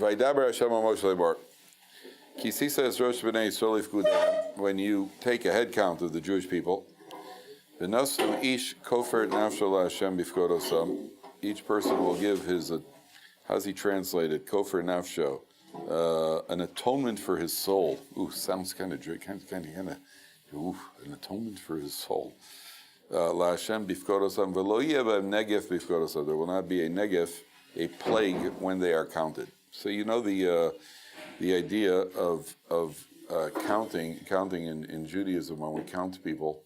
Vaydaber Hashem Moshe Lebar. Tisa is Rosh B'nai Yisrael Yifkudem. When you take a head count of the Jewish people, V'nosu ish kofer nafsho la'Hashem bifkodosam. Each person will give his, how's he translated? Kofer nafsho, an atonement for his soul. Ooh, sounds kind of, ooh, an atonement for his soul. La'Hashem bifkodosam v'lo yeh negef bifkodosam. There will not be a negef, a plague, when they are counted. So you know the idea of counting in Judaism, when we count people.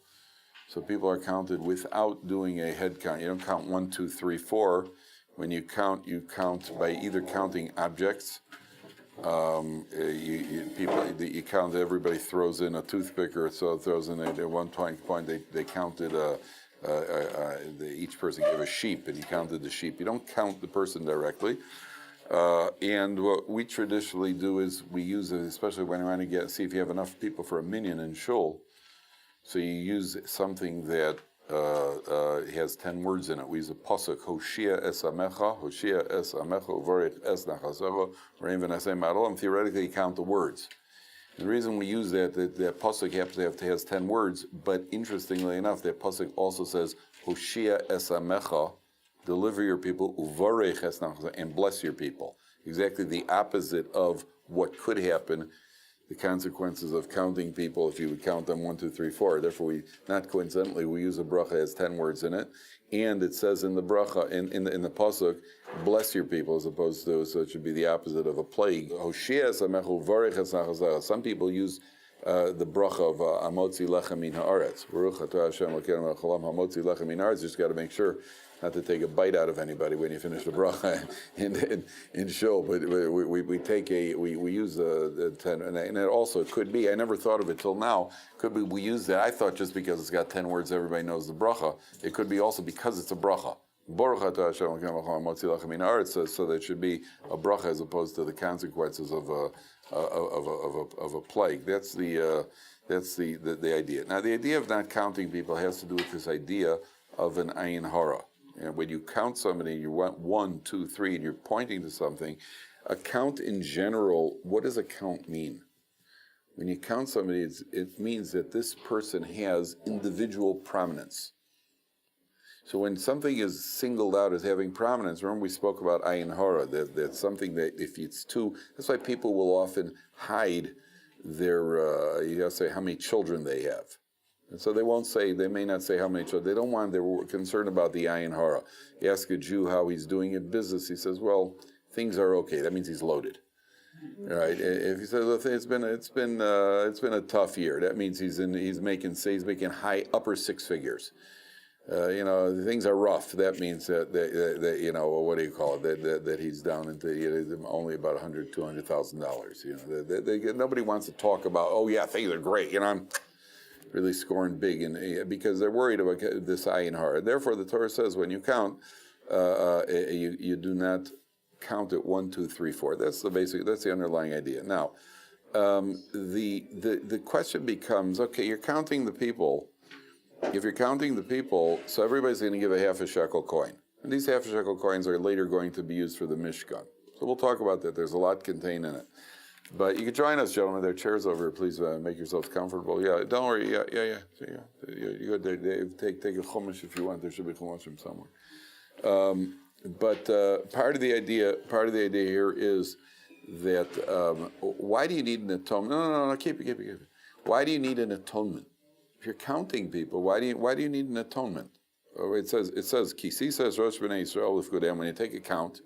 So people are counted without doing a head count. You don't count 1, 2, 3, 4. When you count by either counting objects. You count. Everybody throws in a toothpick, or so throws in at one point. They counted. Each person gave a sheep, and he counted the sheep. You don't count the person directly. And what we traditionally do is we use it, especially when you want to see if you have enough people for a minyan in shul. So you use something that has 10 words in it. We use a pasuk, Hoshia es amecha, Hoshia es amecha, uvarech es nachasecha, rein v'naseh ma'adolam. Theoretically, you count the words. And the reason we use that pasuk has 10 words, but interestingly enough, that pasuk also says, Hoshia es amecha, deliver your people, uvarech es nachasecha, and bless your people. Exactly the opposite of what could happen, the consequences of counting people if you would count them 1, 2, 3, 4. Therefore, not coincidentally, we use a bracha that has 10 words in it, and it says in the bracha, in the pasuk, bless your people, as opposed to, so it should be the opposite of a plague. Some people use the bracha of Hamotzi Lechem Min Haaretz. Baruch atah Hashem Elokeinu melech haolam Hamotzi Lechem Min Haaretz. Just got to make sure not to take a bite out of anybody when you finish the bracha in shul. But we use the 10, and it also could be. I never thought of it till now. Could be we use that. I thought just because it's got 10 words, everybody knows the bracha. It could be also because it's a bracha. Baruch atah Hashem Elokeinu melech haolam Hamotzi Lechem Min Haaretz. So that should be a bracha as opposed to the consequences of a plague. That's the idea. Now, the idea of not counting people has to do with this idea of an ayin hara. And when you count somebody, you want 1, 2, 3, and you're pointing to something. A count in general, what does a count mean? When you count somebody, it means that this person has individual prominence. So when something is singled out as having prominence, remember we spoke about ayin hara, that's something that if it's too, that's why people will often hide their, say how many children they have. And so they may not say how many children, they're concerned about the ayin hara. You ask a Jew how he's doing in business, he says, well, things are okay, that means he's loaded. Right? If he says, well, it's been a tough year, that means he's making high upper 6 figures. Things are rough. That means that what do you call it? That he's down into only about $100,000, $200,000. Nobody wants to talk about. Oh yeah, things are great. I'm really scoring big, because they're worried about this ayin hara. Therefore, the Torah says when you count, you do not count it 1, 2, 3, 4. That's the underlying idea. Now, the question becomes: okay, you're counting the people. If you're counting the people, so everybody's going to give a half-shekel coin. And these half-shekel coins are later going to be used for the Mishkan. So we'll talk about that. There's a lot contained in it. But you can join us, gentlemen. There are chairs over here. Please make yourselves comfortable. Yeah, don't worry. Yeah. You go there, Dave. Take a chumash if you want. There should be chumash from somewhere. But part of the idea here is that why do you need an atonement? No. Keep it. Why do you need an atonement? If you're counting people, why do you need an atonement? It says Tisa says Rosh B'nai Yisrael Yifkudem. When you take a count,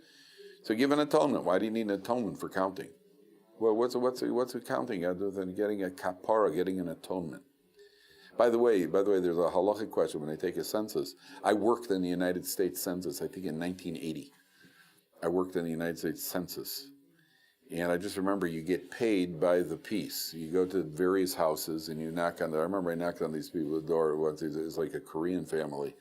so give an atonement. Why do you need an atonement for counting? Well, what's a counting other than getting a kapara, getting an atonement? By the way, there's a halachic question when they take a census. I worked in the United States Census, I think in 1980. I worked in the United States Census. And I just remember you get paid by the piece. You go to various houses and you knock on I remember I knocked on these people's door once. It was like a Korean family.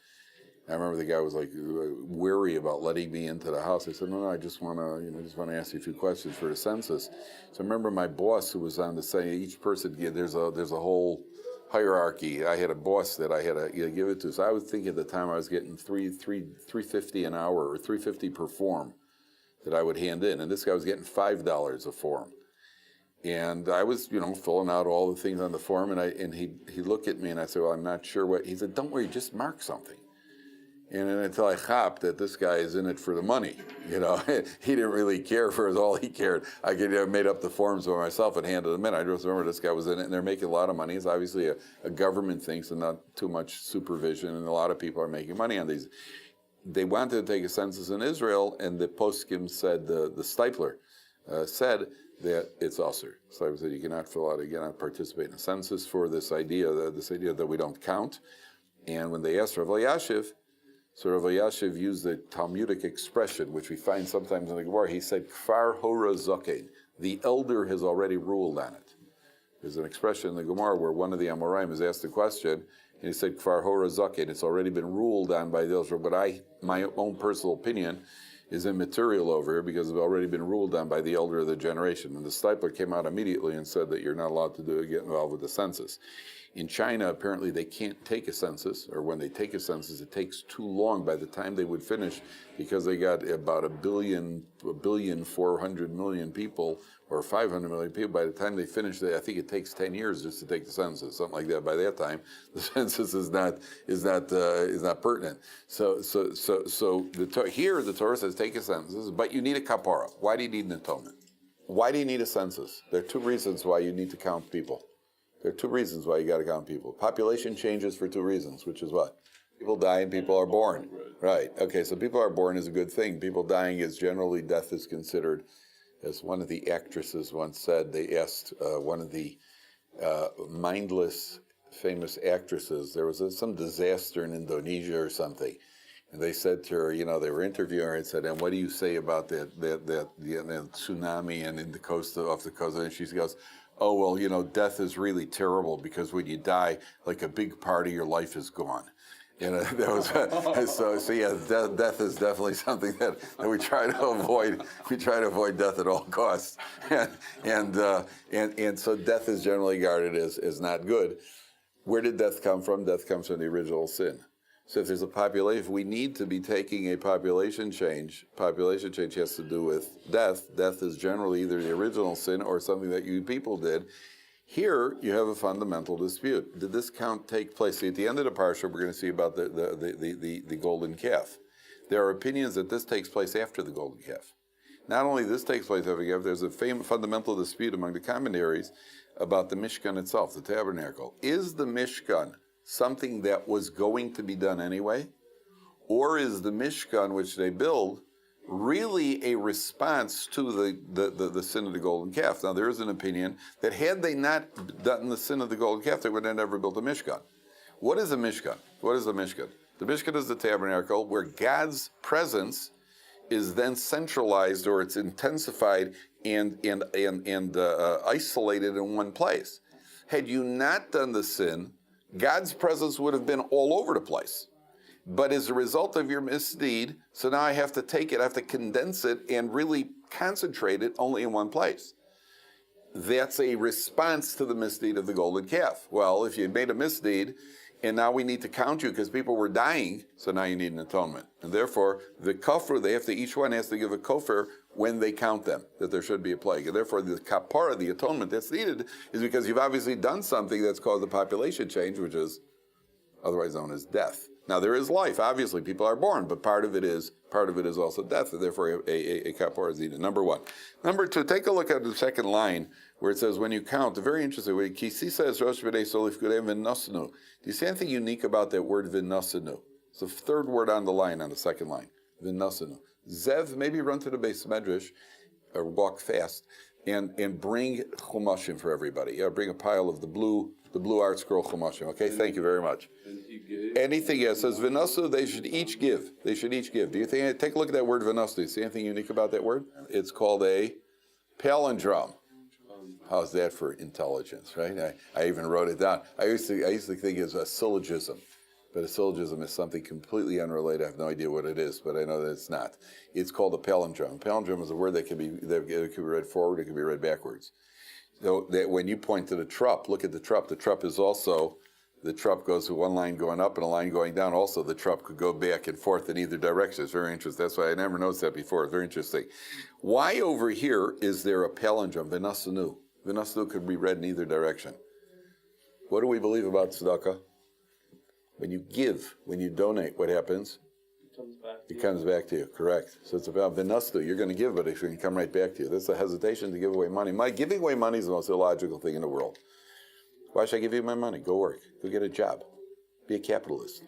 I remember the guy was like wary about letting me into the house. I said, no, I just want to ask you a few questions for the census. So I remember my boss who was on the site. Each person, there's a whole hierarchy. I had a boss that I had to give it to. So I was thinking at the time I was getting $350 an hour or $350 per form. that I would hand in, and this guy was getting $5 a form. And I was, filling out all the things on the form, and he looked at me, and I said, well, I'm not sure what. He said, don't worry, just mark something. And then until I hopped that this guy is in it for the money, he didn't really care for all he cared. I made up the forms by myself and handed them in. I just remember this guy was in it, and they're making a lot of money. It's obviously a government thing, so not too much supervision, and a lot of people are making money on these. They wanted to take a census in Israel, and the poskim said, the Stipler said that it's usher. So I said, you cannot fill out, you cannot participate in a census for this idea that we don't count. And when they asked Rav Elyashiv, so Rav Elyashiv used the Talmudic expression, which we find sometimes in the Gemara. He said, Kfar hora zaken, the elder has already ruled on it. There's an expression in the Gemara where one of the Amoraim is asked a question, and he said, Kfar hora zaken, it's already been ruled on by the elder. But my own personal opinion is immaterial over here because it's already been ruled on by the elder of the generation. And the Stipler came out immediately and said that you're not allowed to get involved with the census. In China, apparently they can't take a census, or when they take a census, it takes too long by the time they would finish, because they got about 1,400,000,000 people, or 500 million people. By the time they finish, I think it takes 10 years just to take the census, something like that. By that time, the census is not pertinent. So here the Torah says take a census, but you need a kapara. Why do you need an atonement? Why do you need a census? There are two reasons why you need to count people. There are two reasons why you got to count people. Population changes for two reasons, which is what? People die and people are born. Right. Okay, so people are born is a good thing. People dying is generally, death is considered, as one of the actresses once said, they asked one of the mindless famous actresses, there was some disaster in Indonesia or something, and they said to her, they were interviewing her and said, and what do you say about that tsunami and in the coast, off the coast? And she goes, oh, well, death is really terrible because when you die, like a big part of your life is gone. That was death is definitely something that we try to avoid. We try to avoid death at all costs, and so death is generally regarded as not good. Where did death come from? Death comes from the original sin. So if there's a population, if we need to be taking a population change has to do with death. Death is generally either the original sin or something that you people did. Here, you have a fundamental dispute. Did this count take place? See, at the end of the Parshat, we're going to see about the golden calf. There are opinions that this takes place after the golden calf. Not only this takes place after the calf, there's a fundamental dispute among the commentaries about the Mishkan itself, the tabernacle. Is the Mishkan something that was going to be done anyway? Or is the Mishkan which they build really a response to the sin of the golden calf? Now, there is an opinion that had they not done the sin of the golden calf, they would have never built a Mishkan. What is a Mishkan? What is the Mishkan? The Mishkan is the tabernacle where God's presence is then centralized, or it's intensified and isolated in one place. Had you not done the sin, God's presence would have been all over the place. But as a result of your misdeed, so now I have to take it, I have to condense it and really concentrate it only in one place. That's a response to the misdeed of the golden calf. Well, if you made a misdeed, and now we need to count you because people were dying, so now you need an atonement. And therefore, the kofar, each one has to give a kofar when they count them, that there should be a plague. And therefore, the kapara, the atonement that's needed, is because you've obviously done something that's caused a population change, which is otherwise known as death. Now, there is life. Obviously, people are born, but part of it is also death, and therefore a kapara is needed. Number one. Number two, take a look at the second line where it says, when you count, a very interesting way, Ki says, Rosh B'nei Solif Gudem V'Nosnu. Do you see anything unique about that word V'Nosnu? It's the third word on the line, on the second line. V'Nosnu. Zev, maybe run to the Beis Medrash, or walk fast, and bring chumashim for everybody. Bring a pile of the blue art scroll chumashim. Okay, thank you very much. Anything else? Says V'Nosnu, they should each give. Do you think, take a look at that word V'Nosnu. Do you see anything unique about that word? It's called a palindrome. How's that for intelligence, right? I even wrote it down. I used to think it was a syllogism, but a syllogism is something completely unrelated. I have no idea what it is, but I know that it's not. It's called a palindrome. A palindrome is a word that can be read forward, it can be read backwards. So that when you point to the trup, look at the trup. The trup is also the trup goes with one line going up and a line going down. Also, the trup could go back and forth in either direction. It's very interesting. That's why I never noticed that before. It's very interesting. Why over here is there a palindrome, Vinasanu? Vinasanu could be read in either direction. What do we believe about tzedakah? When you give, when you donate, what happens? It comes back to you, correct. So it's about Vinasanu. You're going to give, but it can come right back to you. That's a hesitation to give away money. Giving away money is the most illogical thing in the world. Why should I give you my money? Go work. Go get a job. Be a capitalist.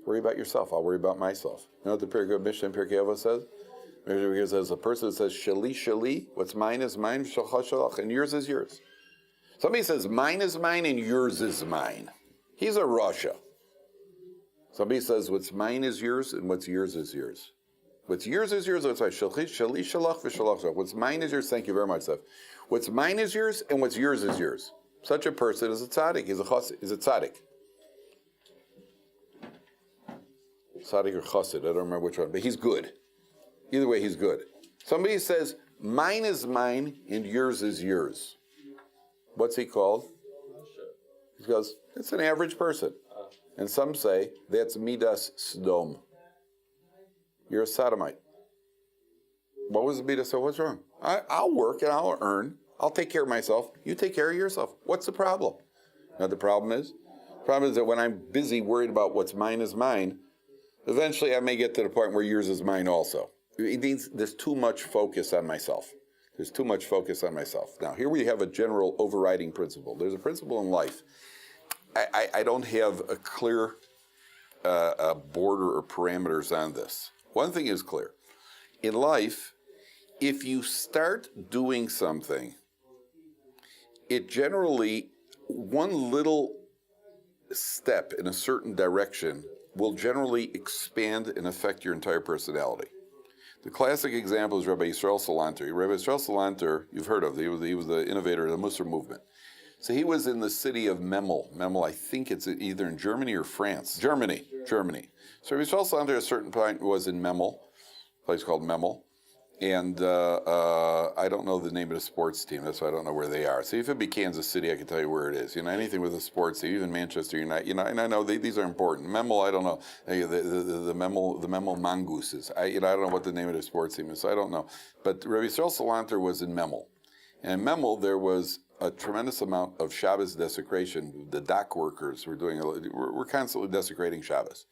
Worry about yourself. I'll worry about myself. You know what the Pirkei Mishnah in Pirkei Avos says? It says, a person that says, Shali, Shali, what's mine is mine, Shalcha, Shalach, and yours is yours. Somebody says, mine is mine and yours is mine. He's a Rasha. Somebody says, what's mine is yours and what's yours is yours. What's yours is yours. What's Shali, Shalach, Shalach. What's mine is yours. Thank you very much, Seth. What's mine is yours and what's yours is yours. Such a person is a tzaddik. He's a tzaddik. Tzaddik or chassid, I don't remember which one, but he's good. Either way, he's good. Somebody says, mine is mine and yours is yours. What's he called? He goes, it's an average person. And some say, that's midas sdom. You're a sodomite. What was the midas? So what's wrong? I'll work and I'll earn. I'll take care of myself. You take care of yourself. What's the problem? Now the problem is that when I'm busy worried about what's mine is mine, eventually I may get to the point where yours is mine also. It means there's too much focus on myself. There's too much focus on myself. Now here we have a general overriding principle. There's a principle in life. I don't have a clear border or parameters on this. One thing is clear. In life, if you start doing something, it generally, one little step in a certain direction will generally expand and affect your entire personality. The classic example is Rabbi Yisrael Salanter. Rabbi Yisrael Salanter, you've heard of, he was the innovator of the Musar movement. So he was in the city of Memel. Memel, I think it's either in Germany or France. Germany. So Rabbi Yisrael Salanter at a certain point was in Memel, a place called Memel. And I don't know the name of the sports team. That's why I don't know where they are. See, if it be Kansas City, I can tell you where it is. You know, anything with a sports team, even Manchester United. You know, and I know these are important. Memel, I don't know. The Memel Mongooses. I don't know what the name of the sports team is. So I don't know. But Rabbi Yisrael Salanter was in Memel, and in Memel there was a tremendous amount of Shabbos desecration. The dock workers were constantly desecrating Shabbos.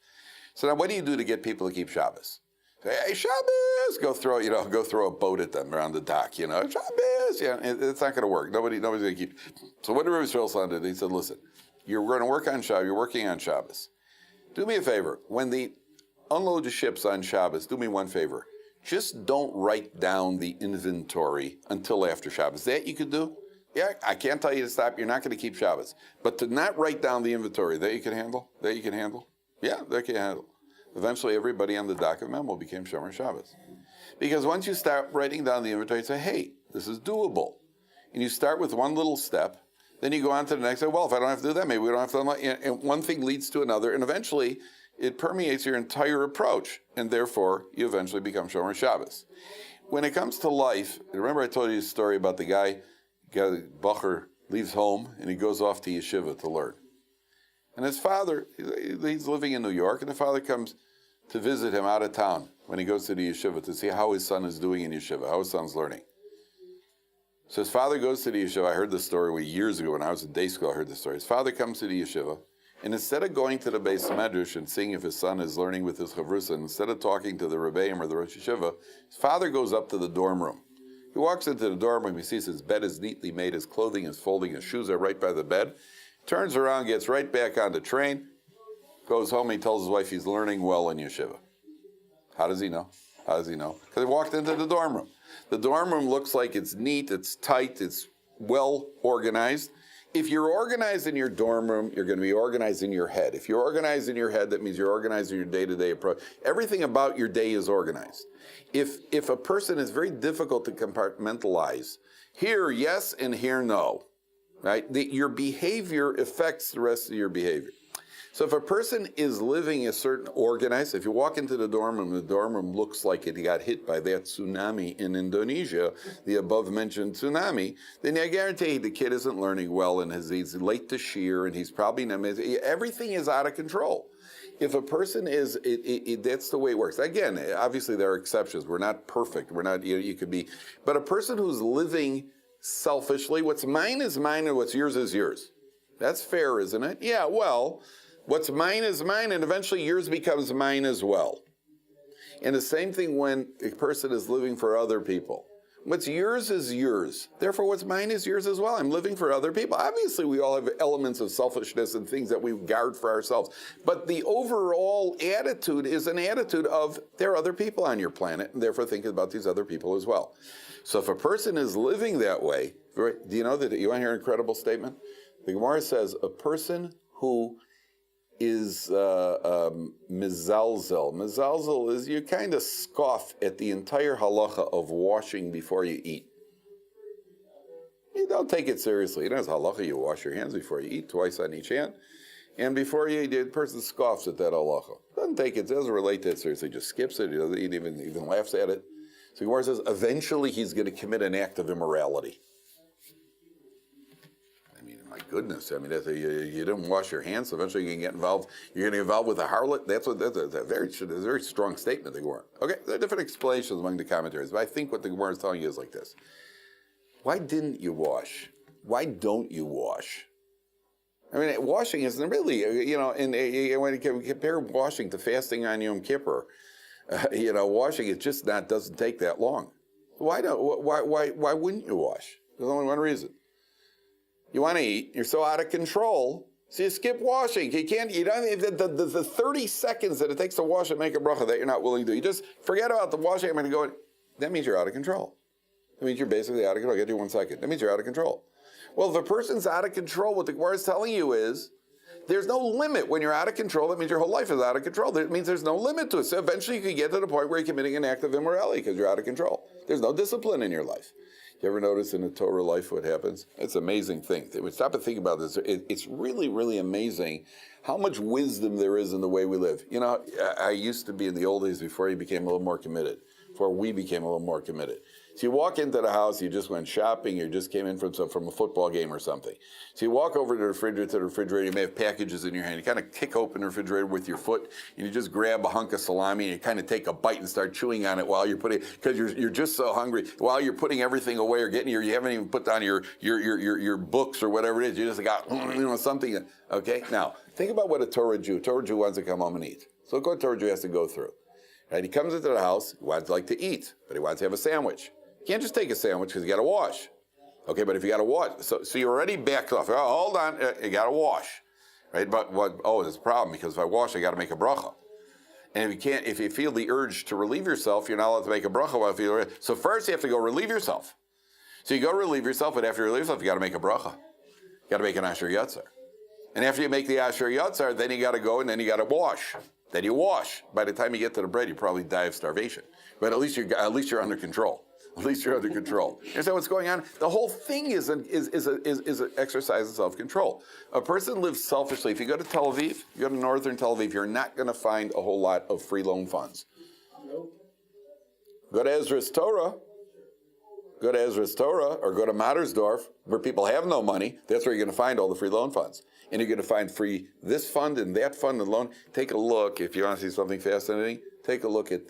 So now, what do you do to get people to keep Shabbos? Hey, Shabbos! Go throw a boat at them around the dock. You know, Shabbos. Yeah, it's not going to work. Nobody's going to keep. So what did Rabbi Yisrael Salanter do? He said, "Listen, you're going to work on Shabbos. You're working on Shabbos. Do me a favor. When they unload the ships on Shabbos, do me one favor. Just don't write down the inventory until after Shabbos. That you could do. Yeah, I can't tell you to stop. You're not going to keep Shabbos, but to not write down the inventory, that you can handle. Yeah, that can handle." Eventually, everybody on the dock of Memel became Shomer Shabbos. Because once you start writing down the inventory, you say, hey, this is doable. And you start with one little step, then you go on to the next, say, well, if I don't have to do that, maybe we don't have to, and one thing leads to another, and eventually it permeates your entire approach, and therefore you eventually become Shomer Shabbos. When it comes to life, remember I told you a story about the guy Bacher leaves home, and he goes off to yeshiva to learn. And his father, he's living in New York, and the father comes to visit him out of town when he goes to the yeshiva to see how his son is doing in yeshiva, how his son's learning. So his father goes to the yeshiva. I heard this story years ago when I was in day school. I heard this story. His father comes to the yeshiva, and instead of going to the Beis Medrash and seeing if his son is learning with his chavrusa, instead of talking to the Rebbeim or the Rosh Yeshiva, his father goes up to the dorm room. He walks into the dorm room. He sees his bed is neatly made, his clothing is folding, his shoes are right by the bed. Turns around, gets right back on the train, goes home, he tells his wife he's learning well in yeshiva. How does he know? Because he walked into the dorm room. The dorm room looks like it's neat, it's tight, it's well organized. If you're organized in your dorm room, you're going to be organized in your head. If you're organized in your head, that means you're organized in your day-to-day approach. Everything about your day is organized. If a person is very difficult to compartmentalize, here yes and here no. Right? Your behavior affects the rest of your behavior. So if a person is living a certain organized, if you walk into the dorm room, the dorm room looks like it got hit by that tsunami in Indonesia, the above mentioned tsunami, then I guarantee the kid isn't learning well and he's late to shear and he's probably not, everything is out of control. If a person is, that's the way it works. Again, obviously there are exceptions. We're not perfect. We're not, you could be, but a person who's living selfishly, what's mine is mine and what's yours is yours. That's fair, isn't it? Yeah, well, what's mine is mine, and eventually yours becomes mine as well. And the same thing when a person is living for other people. What's yours is yours. Therefore, what's mine is yours as well. I'm living for other people. Obviously, we all have elements of selfishness and things that we guard for ourselves. But the overall attitude is an attitude of there are other people on your planet, and therefore thinking about these other people as well. So if a person is living that way, do you know that, you want to hear an incredible statement? The Gemara says a person who is mizalzel. Mizalzel is you kind of scoff at the entire halacha of washing before you eat. You don't take it seriously. You know, it's halacha, you wash your hands before you eat, twice on each hand. And before you eat, the person scoffs at that halacha. Doesn't take it, doesn't relate to it seriously, just skips it, he doesn't even laughs at it. So the Gemara says, eventually he's going to commit an act of immorality. My goodness, I mean, you didn't wash your hands, so eventually you can get involved. You're going to get involved with a harlot. That's a very strong statement, the Gemara. Okay, there are different explanations among the commentaries, but I think what the Gemara is telling you is like this. Why didn't you wash? Why don't you wash? I mean, washing isn't really, and when you compare washing to fasting on Yom Kippur, washing it just doesn't take that long. Why wouldn't you wash? There's only one reason. You want to eat, you're so out of control, so you skip washing. You don't, the 30 seconds that it takes to wash and make a bracha that you're not willing to do. You just forget about the washing, I'm going to go, that means you're out of control. That means you're basically out of control. I'll get you 1 second. That means you're out of control. Well, if a person's out of control, what the Gemara is telling you is, there's no limit. When you're out of control, that means your whole life is out of control. That means there's no limit to it. So eventually you could get to the point where you're committing an act of immorality because you're out of control. There's no discipline in your life. You ever notice in the Torah life what happens? It's an amazing thing. When you stop and think about this, it's really, really amazing how much wisdom there is in the way we live. You know, I used to be in the old days before he became a little more committed, before we became a little more committed. So you walk into the house, you just went shopping, you just came in from a football game or something. So you walk over to the refrigerator, you may have packages in your hand, you kind of kick open the refrigerator with your foot, and you just grab a hunk of salami and you kind of take a bite and start chewing on it while you're putting, because you're just so hungry, while you're putting everything away or you haven't even put down your books or whatever it is, you just got, something, okay? Now, think about what a Torah Jew wants to come home and eat. So look what a Torah Jew has to go through. Right? He comes into the house, he wants to eat, but he wants to have a sandwich. You can't just take a sandwich because you got to wash. Okay, but if you got to wash, so you're already backed off. Oh, hold on, you got to wash, right? But there's a problem because if I wash, I got to make a bracha. And if you feel the urge to relieve yourself, you're not allowed to make a bracha while you feel. So first you have to go relieve yourself. So you go relieve yourself, but after you relieve yourself, you got to make a bracha. You got to make an asher yatzar. And after you make the asher yatzar, then you got to go and then you got to wash. Then you wash. By the time you get to the bread, you probably die of starvation. But at least you're under control. At least you're under control. You understand what's going on? The whole thing is an exercise of self-control. A person lives selfishly. If you go to Tel Aviv, you go to northern Tel Aviv, you're not going to find a whole lot of free loan funds. Nope. Go to Ezra's Torah, or go to Mattersdorf, where people have no money. That's where you're going to find all the free loan funds. And you're going to find free this fund and that fund and loan. Take a look, if you want to see something fascinating, take a look at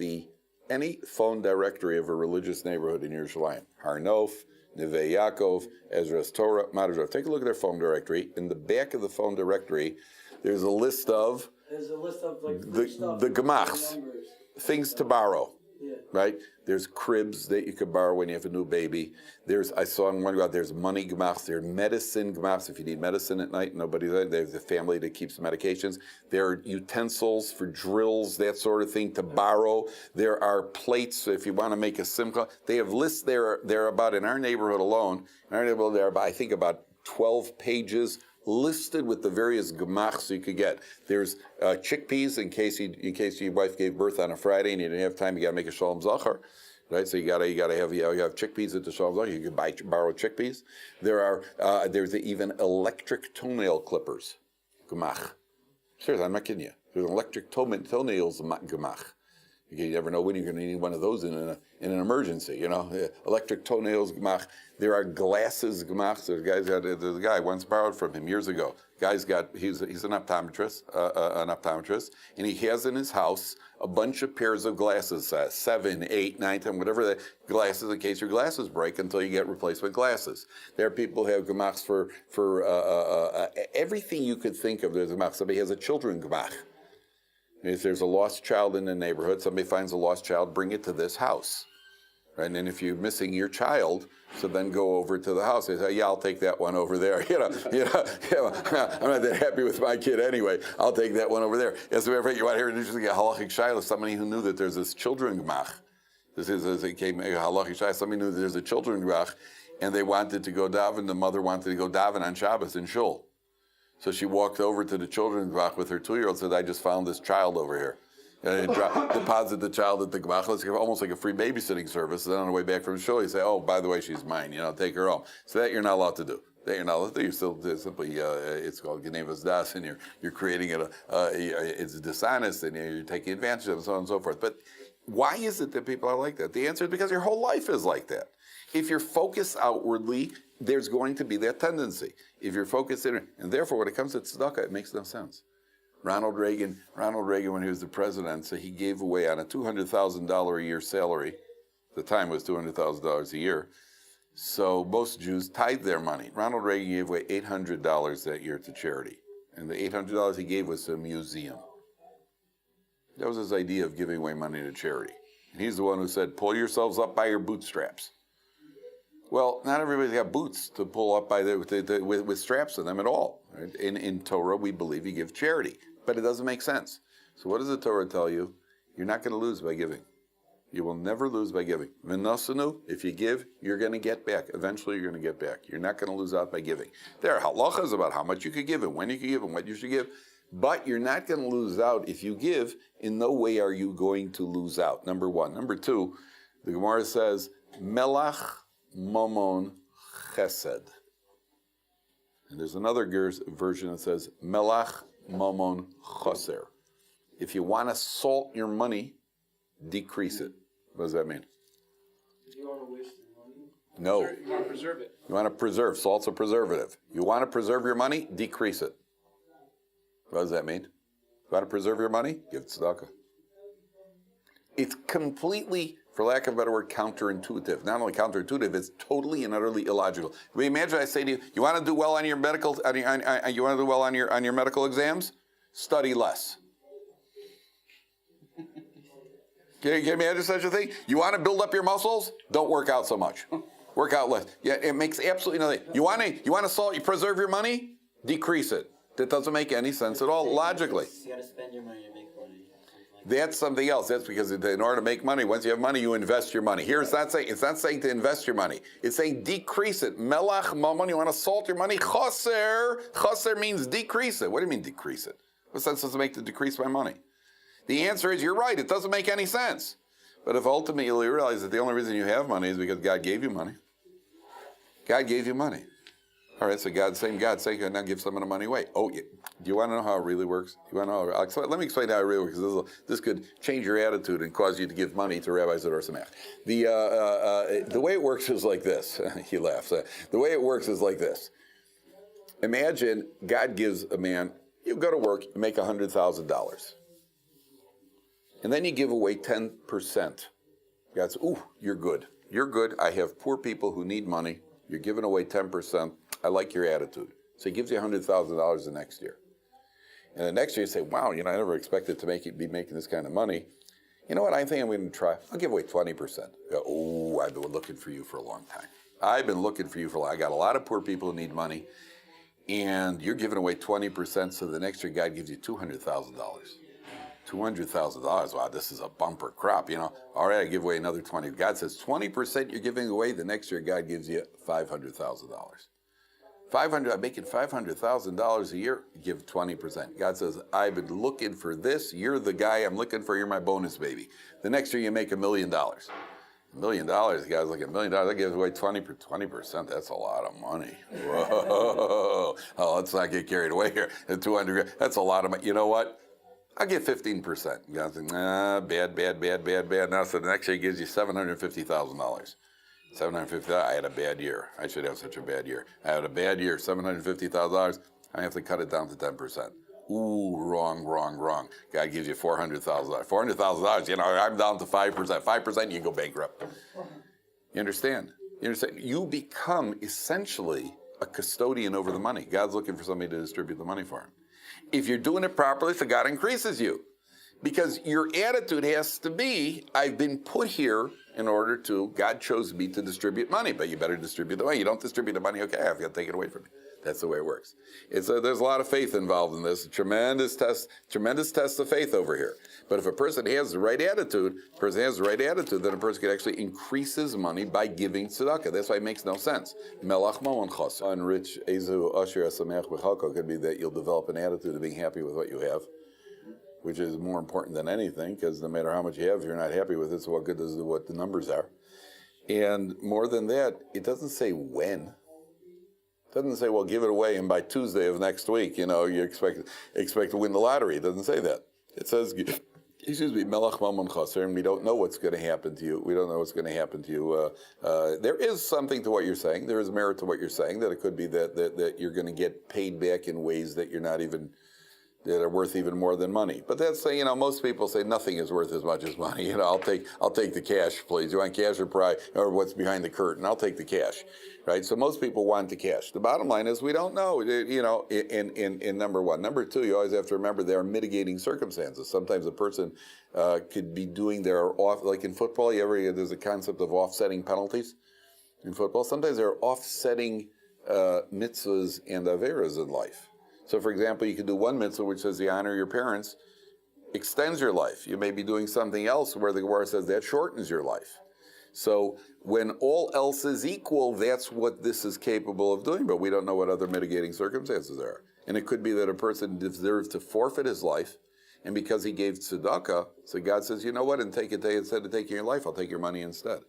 any phone directory of a religious neighborhood in Yerushalayim. Har Nof, Neve Yaakov, Ezra's Torah, Mattersdorf. Take a look at their phone directory. In the back of the phone directory, there's a list of the gemachs, things to borrow. Yeah. Right? There's cribs that you could borrow when you have a new baby. I saw in one about there's money gemachs, there's medicine gemachs. If you need medicine at night, nobody's there. There's a family that keeps medications. There are utensils for drills, that sort of thing to borrow. There are plates if you want to make a simcha. They have lists there about in our neighborhood alone. In our neighborhood there are I think about 12 pages listed with the various gemachs you could get. There's chickpeas in case your wife gave birth on a Friday and you didn't have time. You got to make a shalom zachar, right? So you got to have chickpeas at the shalom zachar. You can borrow chickpeas. There's even electric toenail clippers, gemach. Seriously, I'm not kidding you. There's an electric toenails gemach. You never know when you're going to need one of those in an emergency, Electric toenails gemach. There are glasses gemach. There's a guy once borrowed from him years ago. He's an optometrist, and he has in his house a bunch of pairs of glasses, 7, 8, 9, 10, whatever the glasses, in case your glasses break until you get replacement glasses. There are people who have gemachs for everything you could think of. There's a gemach. Somebody has a children gemach. If there's a lost child in the neighborhood, somebody finds a lost child, bring it to this house. Right? And then if you're missing your child, so then go over to the house. They say, yeah, I'll take that one over there. I'm not that happy with my kid anyway. I'll take that one over there. As a matter of fact, you want to hear an interesting halachic shayla, somebody who knew that there's this children gemach. This is, as it came, halachic shayla, somebody knew that there's a children gemach, and they wanted to go daven, the mother wanted to go daven on Shabbos in shul. So she walked over to the children's gemach with her 2-year-old, said, I just found this child over here. And deposit the child at the gemach. It's almost like a free babysitting service. And then on the way back from the show, you say, oh, by the way, she's mine. Take her home. So that you're not allowed to do. That you're not allowed to do. You're still simply, it's called Genevas Das, and you're creating it, it's dishonest, and you're taking advantage of it, and so on and so forth. But why is it that people are like that? The answer is because your whole life is like that. If you're focused outwardly, there's going to be that tendency. If you're focused in, and therefore when it comes to tzedakah, it makes no sense. Ronald Reagan, when he was the president, so he gave away on a $200,000 a year salary. The time was $200,000 a year. So most Jews tithed their money. Ronald Reagan gave away $800 that year to charity. And the $800 he gave was to a museum. That was his idea of giving away money to charity. And he's the one who said, pull yourselves up by your bootstraps. Well, not everybody's got boots to pull up by with straps in them at all. Right? In Torah, we believe you give charity, but it doesn't make sense. So what does the Torah tell you? You're not going to lose by giving. You will never lose by giving. V'nosanu, if you give, you're going to get back. Eventually, you're going to get back. You're not going to lose out by giving. There are halachas about how much you could give and when you could give and what you should give, but you're not going to lose out if you give. In no way are you going to lose out, number one. Number two, the Gemara says, melach mamon chesed. And there's another version that says, melach mamon choser. If you want to salt your money, decrease it. What does that mean? You want to waste your money? No. You want to preserve it. You want to preserve. Salt's a preservative. You want to preserve your money? Decrease it. What does that mean? You want to preserve your money? Give tzedakah. It's completely, for lack of a better word, counterintuitive. Not only counterintuitive, it's totally and utterly illogical. Imagine I say to you, you want to do well on your medical, you want to do well on your medical exams? Study less. Can you imagine such a thing? You want to build up your muscles? Don't work out so much. Work out less. Yeah, it makes absolutely nothing. You want to preserve your money? Decrease it. That doesn't make any sense at all logically. You got to spend your money to make money. That's something else. That's because in order to make money, once you have money, you invest your money. Here, it's not saying to invest your money. It's saying decrease it. Melach mamon, you want to salt your money. Choser. Choser means decrease it. What do you mean decrease it? What sense does it make to decrease my money? The answer is you're right. It doesn't make any sense. But if ultimately you realize that the only reason you have money is because God gave you money. God gave you money. All right, so same God saying, now give some of the money away. Oh, yeah. Do you want to know how it really works? You want to know let me explain how it really works, because this could change your attitude and cause you to give money to rabbis that are samach. The way it works is like this. He laughs. The way it works is like this. Imagine God gives a man, you go to work, you make $100,000. And then you give away 10%. God says, ooh, you're good. You're good. I have poor people who need money. You're giving away 10%. I like your attitude. So he gives you $100,000 the next year. And the next year you say, wow, I never expected to be making this kind of money. You know what? I think I'm going to try. I'll give away 20%. Oh, I've been looking for you for a long time. I've been looking for you for a long time. I got a lot of poor people who need money. And you're giving away 20%, so the next year God gives you $200,000. $200,000. Wow, this is a bumper crop, All right, I give away another 20. God says 20% you're giving away. The next year, God gives you $500,000. I'm making $500,000 a year. Give 20%. God says, I've been looking for this. You're the guy I'm looking for. You're my bonus baby. The next year, you make $1 million. $1 million. The guy's like $1 million. That gives away 20%. That's a lot of money. Whoa! Oh, let's not get carried away here. At 200, that's a lot of money. You know what? I'll get 15%. You guys think, bad. Now, so the next year gives you $750,000. I had a bad year. I should have such a bad year. I had a bad year, $750,000. I have to cut it down to 10%. Ooh, wrong. God gives you $400,000. $400,000, I'm down to 5%. 5%, you go bankrupt. You understand? You become essentially a custodian over the money. God's looking for somebody to distribute the money for him. If you're doing it properly, so God increases you. Because your attitude has to be, I've been put here in order to, God chose me to distribute money, but you better distribute the money. You don't distribute the money, okay, I've got to take it away from you. That's the way it works. There's a lot of faith involved in this. Tremendous test of faith over here. But if a person has the right attitude, then a person can actually increase his money by giving tzedakah. That's why it makes no sense. Melach mamon chas. Unrich ezu asher asamech b'chalko could be that you'll develop an attitude of being happy with what you have, which is more important than anything, because no matter how much you have, if you're not happy with it, so what good does what the numbers are? And more than that, it doesn't say when. It doesn't say, well, give it away, and by Tuesday of next week, you expect to win the lottery. It doesn't say that. It says, melach mamon chaser, and we don't know what's going to happen to you. We don't know what's going to happen to you. There is something to what you're saying. There is merit to what you're saying, that it could be that you're going to get paid back in ways that you're not even, that are worth even more than money. But that's, most people say nothing is worth as much as money. I'll take the cash, please. You want cash or what's behind the curtain? I'll take the cash, right? So most people want the cash. The bottom line is we don't know, in number one. Number two, you always have to remember there are mitigating circumstances. Sometimes a person could be doing their off, like in football, there's a concept of offsetting penalties in football. Sometimes there are offsetting mitzvahs and averas in life. So, for example, you could do one mitzvah which says the honor of your parents extends your life. You may be doing something else where the Gemara says that shortens your life. So, when all else is equal, that's what this is capable of doing, but we don't know what other mitigating circumstances there are. And it could be that a person deserves to forfeit his life, and because he gave tzedakah, so God says, you know what, and instead of taking your life, I'll take your money instead.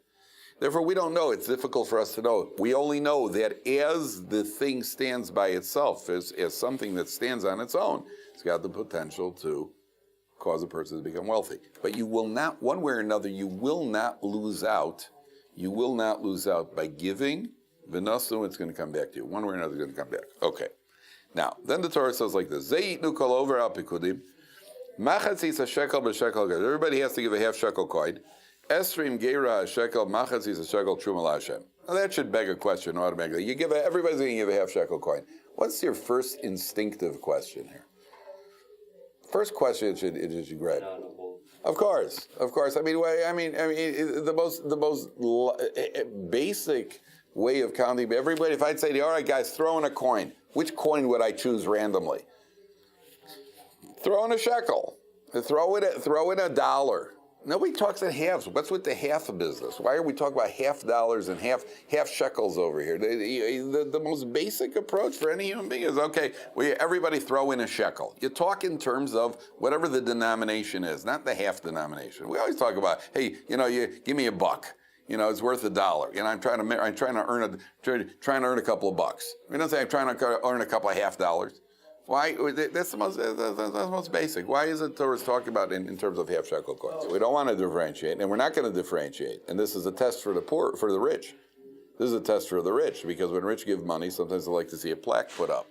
Therefore, we don't know. It's difficult for us to know. We only know that as the thing stands by itself, as something that stands on its own, it's got the potential to cause a person to become wealthy. But you will not, one way or another, you will not lose out. You will not lose out by giving. V'nasu, it's going to come back to you. One way or another, it's going to come back. Okay. Now, then the Torah says like this. Ze'itnu kol over al pikudim. Machatzis a shekel b'shekel. Everybody has to give a half shekel coin. Esrim geira shekel machatzis a shekel truma l'Hashem. Now that should beg a question automatically. Everybody's going to give a half shekel coin. What's your first instinctive question here? First question it should grab. Of course. I mean, the most basic way of counting. Everybody, if I'd say to you, all right, guys, throw in a coin. Which coin would I choose randomly? Throw in a shekel. Throw in $1. Nobody talks in halves. What's with the half business? Why are we talking about $half and half shekels over here? The most basic approach for any human being is, okay, everybody throw in a shekel. You talk in terms of whatever the denomination is, not the half denomination. We always talk about, hey, you give me $1. It's worth $1. I'm trying to earn a couple of bucks. We don't say I'm trying to earn a couple of $half. Why? That's the most basic. Why is it Torah's talking about in terms of half shekel coins? We don't want to differentiate, and we're not going to differentiate. And this is a test for the poor, for the rich. This is a test for the rich, because when rich give money, sometimes they like to see a plaque put up.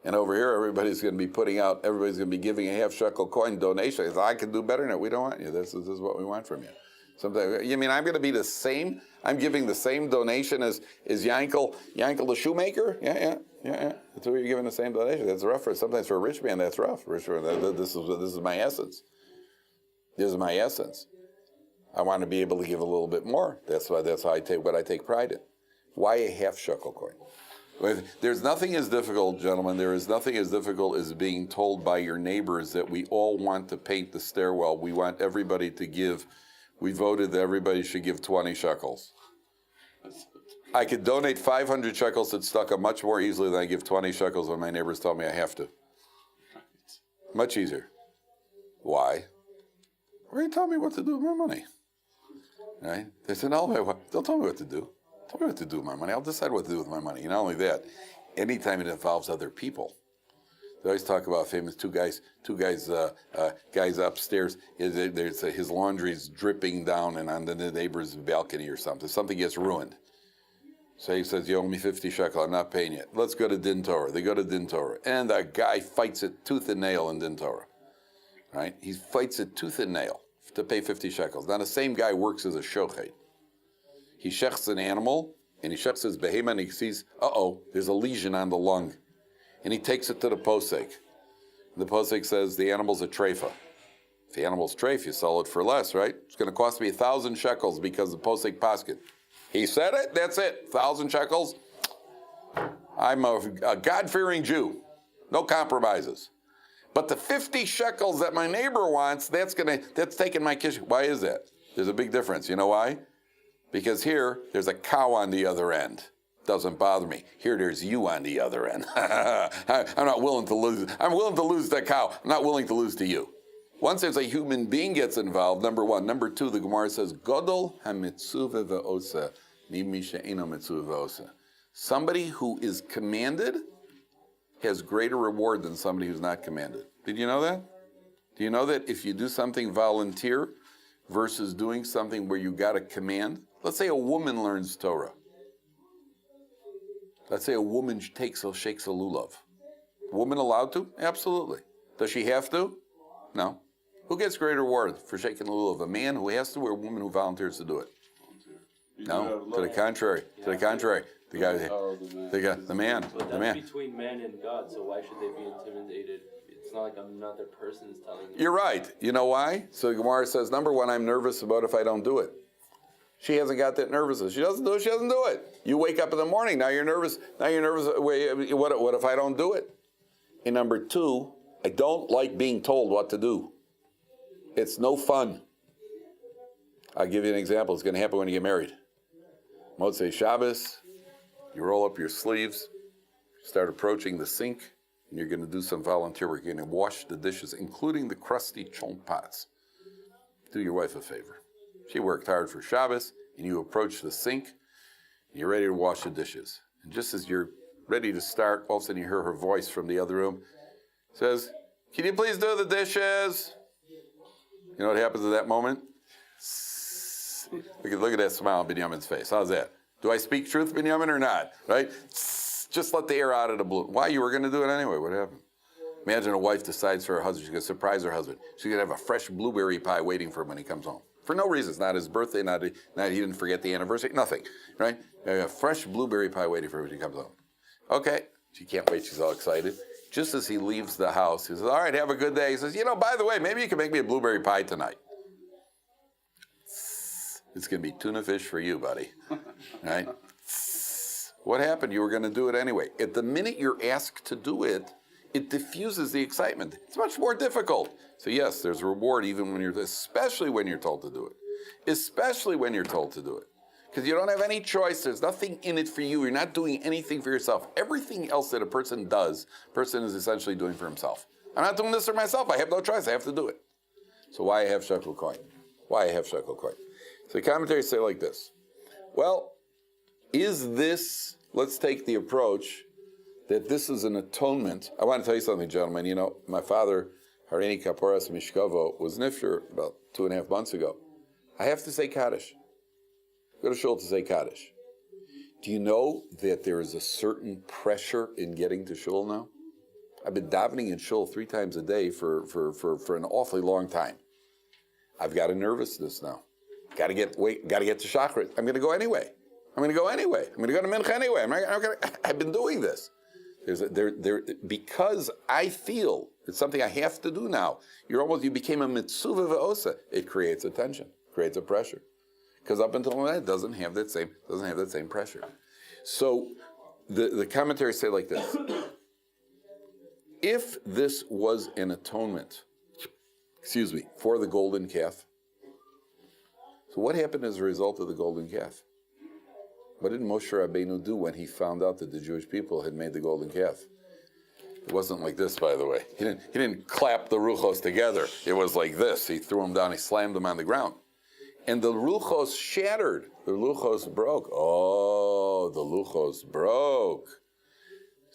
And over here, everybody's going to be giving a half shekel coin donation. I can do better than it. We don't want you. This is what we want from you. Sometimes, you mean I'm going to be the same? I'm giving the same donation as Yankel the shoemaker? Yeah. That's who you're giving the same donation. That's rough. Sometimes for a rich man, that's rough. This is my essence. This is my essence. I want to be able to give a little bit more. That's how I take pride in. Why a half shekel coin? There's nothing as difficult, gentlemen. There is nothing as difficult as being told by your neighbors that we all want to paint the stairwell. We want everybody to give. We voted that everybody should give 20 shekels. I could donate 500 shekels to Tzedakah much more easily than I give 20 shekels when my neighbors tell me I have to. Much easier. Why? Why are you telling me what to do with my money? Right? They said, no, don't tell me what to do. Tell me what to do with my money. I'll decide what to do with my money. And not only that, anytime it involves other people. They always talk about famous guys upstairs. His laundry's dripping down and on the neighbor's balcony or something. Something gets ruined. So he says, you owe me 50 shekel, I'm not paying it. Let's go to Din Torah. They go to Din Torah. And the guy fights it tooth and nail in Din Torah. Right? He fights it tooth and nail to pay 50 shekels. Now the same guy works as a shochet. He shechts an animal, and he shechts his behemoth, and he sees, there's a lesion on the lung. And he takes it to the posek. The posek says the animal's a treifa. If the animal's treif, you sell it for less, right? It's going to cost me 1,000 shekels because the posek paskin. He said it, that's it. 1,000 shekels. I'm a God-fearing Jew. No compromises. But the 50 shekels that my neighbor wants, that's taking my kish. Why is that? There's a big difference. You know why? Because here, there's a cow on the other end. Doesn't bother me. Here, there's you on the other end. I'm not willing to lose. I'm willing to lose that cow. I'm not willing to lose to you. Once there's a human being gets involved, number one. Number two, the Gemara says, Godol ha-mitzuvah ve'osa mimi she'eno mitzuvah ve'osa. Somebody who is commanded has greater reward than somebody who's not commanded. Did you know that? Do you know that if you do something volunteer versus doing something where you got a command? Let's say a woman learns Torah. Let's say a woman shakes a lulav. Woman allowed to? Absolutely. Does she have to? No. Who gets greater reward for shaking the lulav? A man who has to or a woman who volunteers to do it? No. To the contrary. To the contrary. The man. But that's between man and God, so why should they be intimidated? It's not like another person is telling you. You're right. You know why? So the Gemara says, number one, I'm nervous about if I don't do it. She hasn't got that nervousness. She doesn't do it, she doesn't do it. You wake up in the morning, now you're nervous. Wait, what if I don't do it? And number two, I don't like being told what to do. It's no fun. I'll give you an example. It's going to happen when you get married. Motzei Shabbos, you roll up your sleeves, start approaching the sink, and you're going to do some volunteer work. You're going to wash the dishes, including the crusty chonk pots. Do your wife a favor. She worked hard for Shabbos, and you approach the sink, and you're ready to wash the dishes. And just as you're ready to start, all of a sudden you hear her voice from the other room. Says, can you please do the dishes? You know what happens at that moment? Look at that smile on Binyamin's face. How's that? Do I speak truth, Binyamin, or not? Right? Just let the air out of the balloon. Why? You were going to do it anyway. What happened? Imagine a wife decides for her husband, she's going to surprise her husband. She's going to have a fresh blueberry pie waiting for him when he comes home. For no reason. It's not his birthday, not he didn't forget the anniversary, nothing. Right? A fresh blueberry pie waiting for him when he comes home. Okay. She can't wait. She's all excited. Just as he leaves the house, he says, all right, have a good day. He says, by the way, maybe you can make me a blueberry pie tonight. It's going to be tuna fish for you, buddy. Right? What happened? You were going to do it anyway. At the minute you're asked to do it, it diffuses the excitement. It's much more difficult. So yes, there's a reward even especially when you're told to do it. Especially when you're told to do it. Because you don't have any choice. There's nothing in it for you. You're not doing anything for yourself. Everything else that a person does, person is essentially doing for himself. I'm not doing this for myself. I have no choice. I have to do it. So why a half-shekel coin? Why a half-shekel coin? So the commentaries say like this. Well, is this, let's take the approach that this is an atonement. I want to tell you something, gentlemen. My father, Harini Kaporas Mishkavo, was nifter about 2.5 months ago. I have to say Kaddish. Go to shul to say Kaddish. Do you know that there is a certain pressure in getting to shul now? I've been davening in shul 3 times a day for an awfully long time. I've got a nervousness now. Got to get to Shachrit. I'm going to go anyway. I'm going to go to Mincha anyway. I've been doing this. Because I feel it's something I have to do now. You became a mitzuvah ve'osa. It creates a tension, creates a pressure. Because up until now, it doesn't have that same pressure. So the commentaries say like this. If this was an atonement, for the golden calf, so what happened as a result of the golden calf? What did Moshe Rabbeinu do when he found out that the Jewish people had made the golden calf? It wasn't like this, by the way. He didn't clap the ruchos together. It was like this. He threw them down. He slammed them on the ground. And the luchos shattered. The luchos broke. Oh, the luchos broke.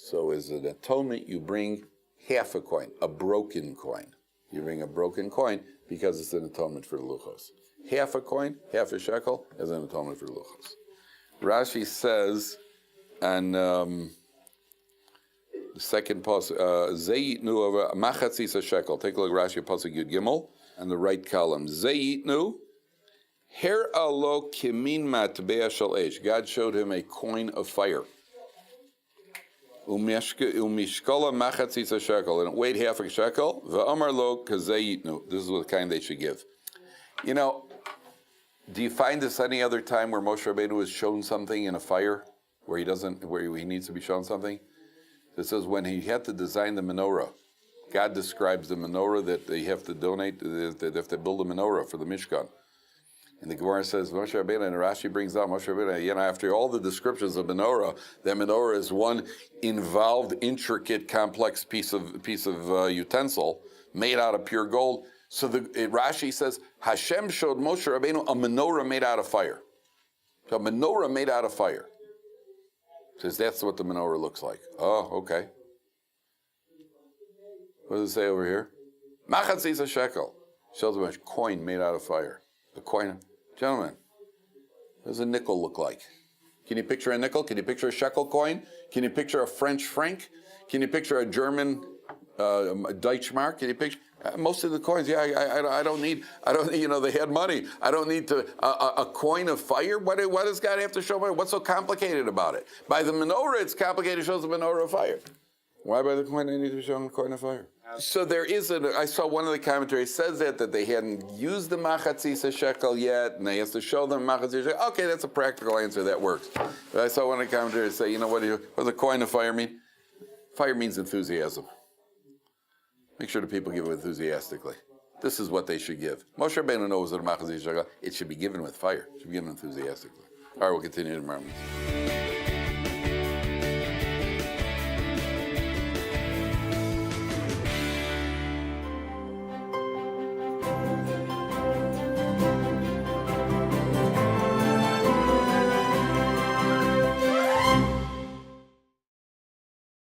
So as an atonement, you bring half a coin, a broken coin. You bring a broken coin because it's an atonement for the luchos. Half a coin, half a shekel, as an atonement for the luchos. Rashi says, and the second pasuk, Zeyitnu over machatzis a shekel. Take a look at Rashi pasuk Yud Gimel, and the right column. Zeyitnu, her alo kimin matbea shel esh. God showed him a coin of fire. Umishkola machatzis a shekel, and it weighed half a shekel. V'amar lo kazeyitnu. This is what kind they should give. You know, do you find this any other time where Moshe Rabbeinu is shown something in a fire, where he needs to be shown something? It says when he had to design the menorah, God describes the menorah that they have to donate, they have to build a menorah for the Mishkan. And the Gemara says, Moshe Rabbeinu, and Rashi brings out Moshe Rabbeinu, after all the descriptions of menorah, that menorah is one involved, intricate, complex piece of utensil made out of pure gold. So Rashi says, Hashem showed Moshe Rabbeinu a menorah made out of fire. So a menorah made out of fire. Says that's what the menorah looks like. Oh, okay. What does it say over here? Machatzis a shekel. Shows a coin made out of fire. The coin. Gentlemen, what does a nickel look like? Can you picture a nickel? Can you picture a shekel coin? Can you picture a French franc? Can you picture a German Deutschmark? Can you picture most of the coins? Yeah, I don't need. They had money. I don't need a coin of fire. Why does God have to show me? What's so complicated about it? By the menorah, it's complicated. It shows the menorah of fire. Why by the coin they need to show a coin of fire? So there is I saw one of the commentaries says that they hadn't used the machatzis shekel yet, and they have to show them machatzis shekel. Okay, that's a practical answer. That works. But I saw one of the commentaries say, what does a coin of fire mean? Fire means enthusiasm. Make sure the people give it enthusiastically. This is what they should give. Moshe Rabbeinu knows that a machatzis shekel, it should be given with fire. It should be given enthusiastically. All right, we'll continue tomorrow.